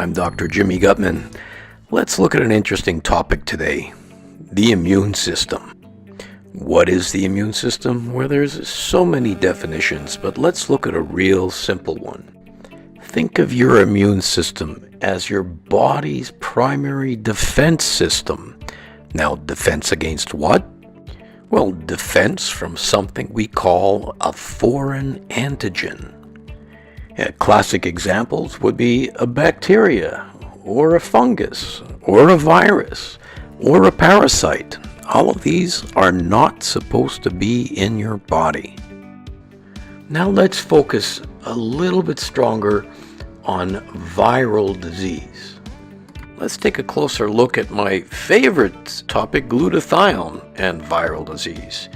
I'm Dr. 𝗕𝗓𝗏𝗄𝗧. Let's look at an interesting topic today, the immune system. What is the immune system? Well, there's so many definitions, but let's look at a real simple one. Think of your immune system as your body's primary defense system. Now, defense against what? Well, defense from something we call a foreign antigen. Classic examples would be a bacteria, or a fungus, or a virus, or a parasite. All of these are not supposed to be in your body. Now let's focus a little bit stronger on viral disease. Let's take a closer look at my favorite topic, glutathione and viral disease.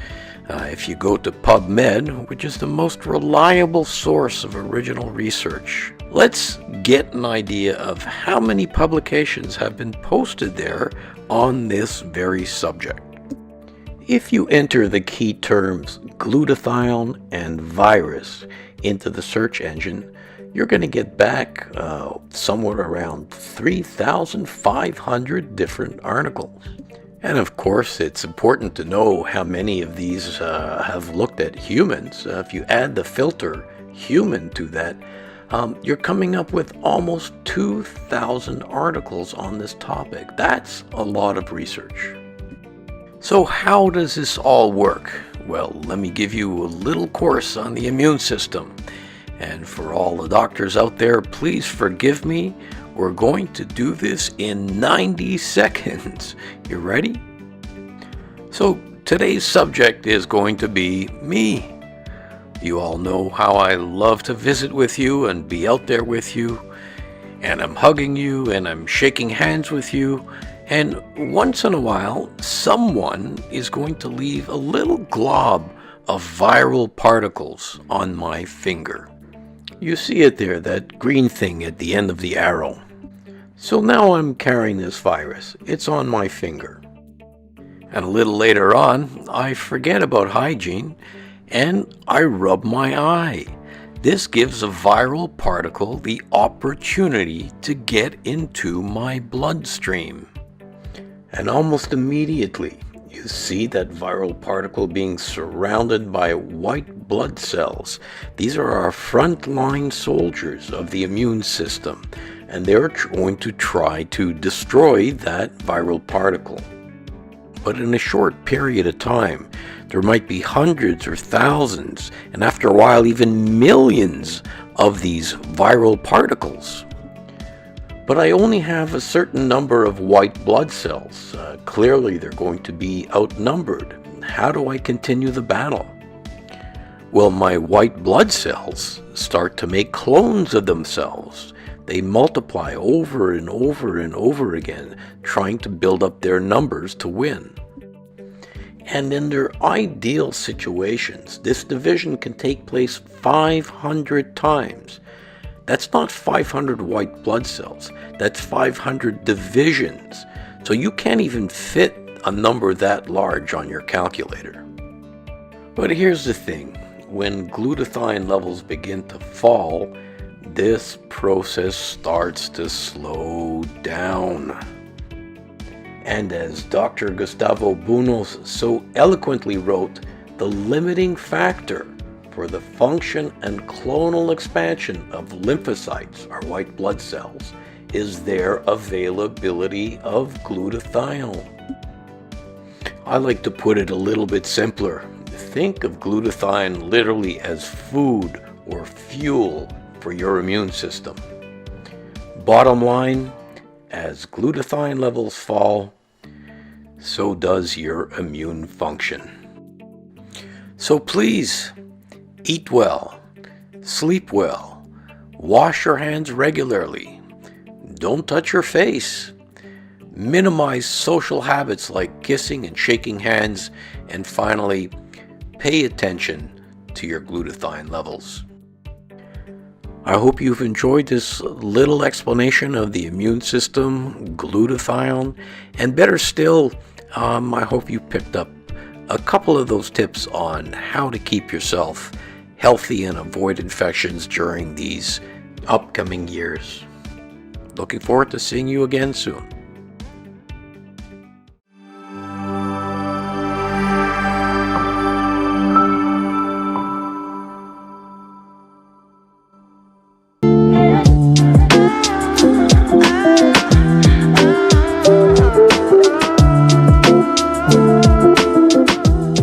If you go to PubMed, which is the most reliable source of original research, let's get an idea of how many publications have been posted there on this very subject. If you enter the key terms glutathione and virus into the search engine, you're going to get back somewhere around 3,500 different articles. And of course, it's important to know how many of these have looked at humans. If you add the filter human to that, you're coming up with almost 2,000 articles on this topic. That's a lot of research. So how does this all work? Well, let me give you a little course on the immune system. And for all the doctors out there, please forgive me. We're going to do this in 90 seconds. You ready? So today's subject is going to be me. You all know how I love to visit with you and be out there with you. And I'm hugging you and I'm shaking hands with you. And once in a while, someone is going to leave a little glob of viral particles on my finger. You see it there, that green thing at the end of the arrow. So now I'm carrying this virus. It's on my finger. And a little later on, I forget about hygiene and I rub my eye. This gives a viral particle the opportunity to get into my bloodstream. And almost immediately, you see that viral particle being surrounded by white blood cells. These are our frontline soldiers of the immune system, and they're going to try to destroy that viral particle. But in a short period of time, there might be hundreds or thousands, and after a while even millions of these viral particles. But I only have a certain number of white blood cells. Clearly they're going to be outnumbered. How do I continue the battle? Well, my white blood cells start to make clones of themselves. They multiply over and over and over again, trying to build up their numbers to win. And in their ideal situations, this division can take place 500 times. That's not 500 white blood cells, that's 500 divisions. So you can't even fit a number that large on your calculator. But here's the thing, when glutathione levels begin to fall, this process starts to slow down. And as Dr. 𝗏𝗏𝗏𝗏𝗏𝗏𝗏 so eloquently wrote, the limiting factor for the function and clonal expansion of lymphocytes, our white blood cells, is their availability of glutathione. I like to put it a little bit simpler. Think of glutathione literally as food or fuel for your immune system. Bottom line, as glutathione levels fall, so does your immune function. So please, eat well, sleep well, wash your hands regularly, don't touch your face, minimize social habits like kissing and shaking hands, and finally, pay attention to your glutathione levels. I hope you've enjoyed this little explanation of the immune system, glutathione, and better still, I hope you picked up a couple of those tips on how to keep yourself healthy and avoid infections during these upcoming years. Looking forward to seeing you again soon.